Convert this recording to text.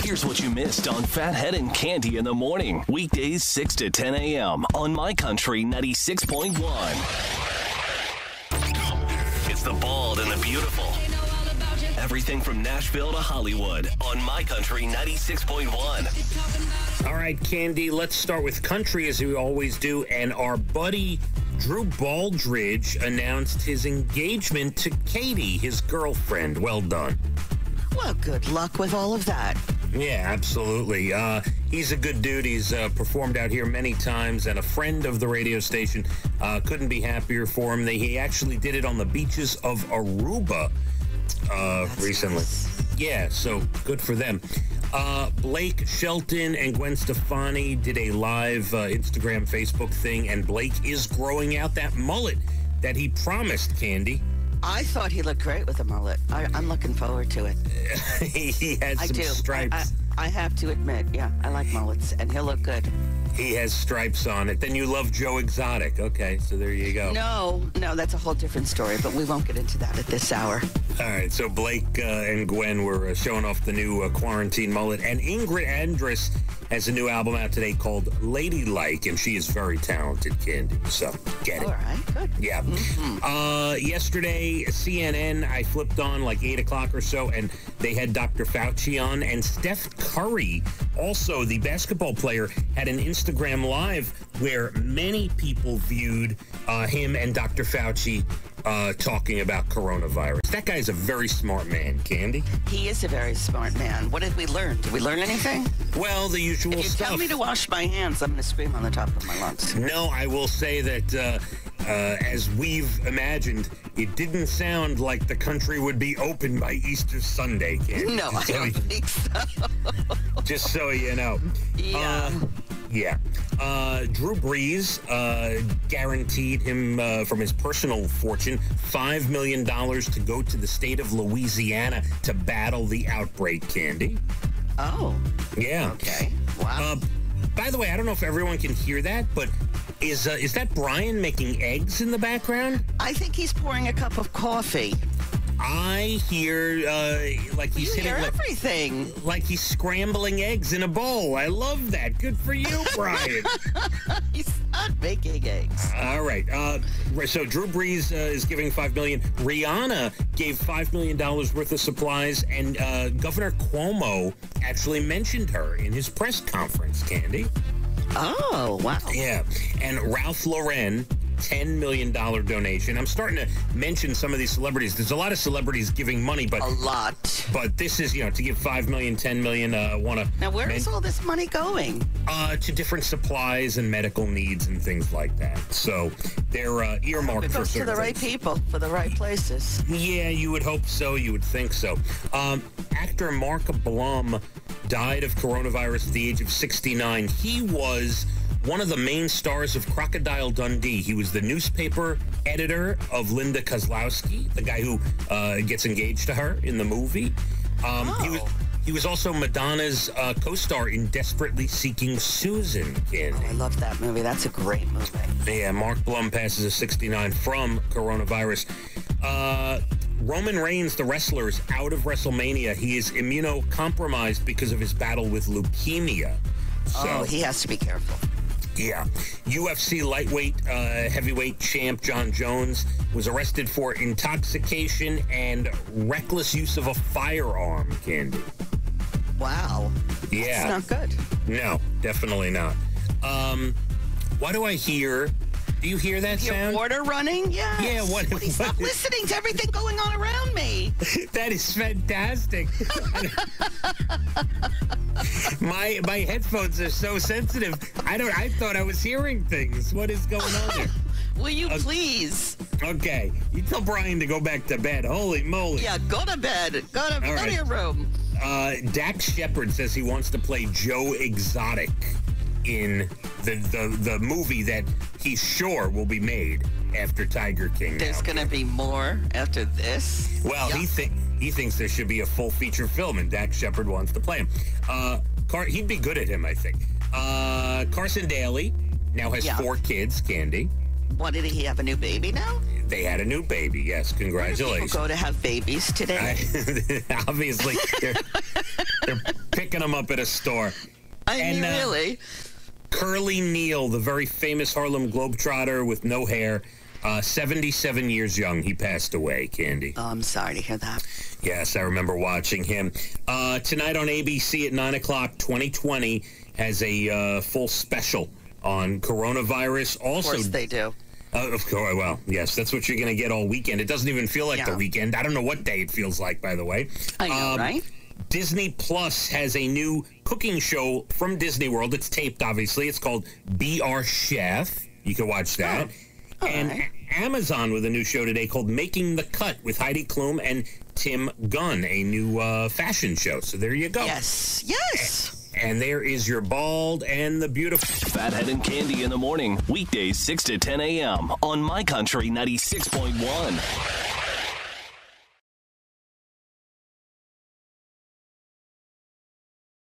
Here's what you missed on Phathead and Cande in the morning. Weekdays 6 to 10 a.m. on My Country 96.1. It's the bald and the beautiful. Everything from Nashville to Hollywood on My Country 96.1. All right, Cande, let's start with country as we always do. And our buddy Drew Baldridge announced his engagement to Katie, his girlfriend. Well done. Well, good luck with all of that. Yeah, absolutely. He's a good dude. He's performed out here many times, and a friend of the radio station. Couldn't be happier for him. He actually did it on the beaches of Aruba recently. Nice. Yeah, so good for them. Blake Shelton and Gwen Stefani did a live Instagram, Facebook thing, and Blake is growing out that mullet that he promised, Cande. I thought he looked great with a mullet. I'm looking forward to it. He has some stripes. I have to admit, yeah, I like mullets, and he'll look good. He has stripes on it. Then you love Joe Exotic. Okay, so there you go. No, that's a whole different story, but we won't get into that at this hour. All right, so Blake and Gwen were showing off the new quarantine mullet, and Ingrid Andress has a new album out today called Ladylike, and she is very talented, Cande, so get it. All right, good. Yeah. Yesterday, CNN, I flipped on like 8 o'clock or so, and they had Dr. Fauci on, and Steph Curry, also the basketball player, had an Instagram Live where many people viewed him and Dr. Fauci talking about coronavirus. That guy's a very smart man, Cande. He is a very smart man. What did we learn? Did we learn anything? Well, the usual If you stuff. tell me to wash my hands, I'm going to scream on the top of my lungs. No, I will say that as we've imagined, it didn't sound like the country would be open by Easter Sunday, Cande. No, I don't think so. Just so you know. Yeah. Drew Brees guaranteed him from his personal fortune $5 million to go to the state of Louisiana to battle the outbreak, Cande. Oh. Yeah. Okay. Wow. By the way, I don't know if everyone can hear that, but is that Brian making eggs in the background? I think he's pouring a cup of coffee. I hear like he's hitting everything. Like he's scrambling eggs in a bowl. I love that. Good for you, Brian. He's not making eggs. All right. So Drew Brees is giving $5 million. Rihanna gave $5 million worth of supplies, and Governor Cuomo actually mentioned her in his press conference, Cande. Oh, wow. Yeah. And Ralph Lauren, $10 million donation. I'm starting to mention some of these celebrities. There's a lot of celebrities giving money, but a lot. But this is, to give $5 million, $10 million. Now, where is all this money going? To different supplies and medical needs and things like that. So they're earmarked for certain to the right people, for the right places. Yeah, you would hope so. You would think so. Actor Mark Blum died of coronavirus at the age of 69. He was one of the main stars of Crocodile Dundee. He was the newspaper editor of Linda Kozlowski, the guy who gets engaged to her in the movie. He was also Madonna's co-star in Desperately Seeking Susan, Cande. Oh, I love that movie. That's a great movie. Yeah, Mark Blum passes at 69 from coronavirus. Roman Reigns, the wrestler, is out of WrestleMania. He is immunocompromised because of his battle with leukemia. So, he has to be careful. Yeah. UFC lightweight, heavyweight champ John Jones was arrested for intoxication and reckless use of a firearm, Cande. Wow. Yeah. That's not good. No, definitely not. Why do I hear... Do you hear that sound? Your water running? Yes. Yeah, what? Stop listening to everything going on around me. That is fantastic. My headphones are so sensitive. I thought I was hearing things. What is going on here? Will you please? Okay. You tell Brian to go back to bed. Holy moly. Yeah, go to bed. Go to your room. Dax Shepard says he wants to play Joe Exotic in the movie that he's sure will be made after Tiger King. There's going to be more after this? Well, he thinks there should be a full feature film, and Dax Shepard wants to play him. He'd be good at him, I think. Carson Daly now has 4 kids, Cande. What, did he have a new baby now? They had a new baby, yes. Congratulations. People go to have babies today? Obviously, they're picking picking them up at a store. I mean, really? Curly Neal, the very famous Harlem Globetrotter with no hair, 77 years young. He passed away, Candy. Oh, I'm sorry to hear that. Yes, I remember watching him. Tonight on ABC at 9 o'clock, 2020, has a full special on coronavirus. Also, Of course they do. Of course, well, yes, that's what you're going to get all weekend. It doesn't even feel like the weekend. I don't know what day it feels like, by the way. I know, right? Disney Plus has a new cooking show from Disney World. It's taped, obviously. It's called Be Our Chef. You can watch that. And Amazon with a new show today called Making the Cut with Heidi Klum and Tim Gunn, a new fashion show. So there you go. Yes. And there is your bald and the beautiful. Phathead and Cande in the morning, weekdays 6 to 10 a.m. on My Country 96.1.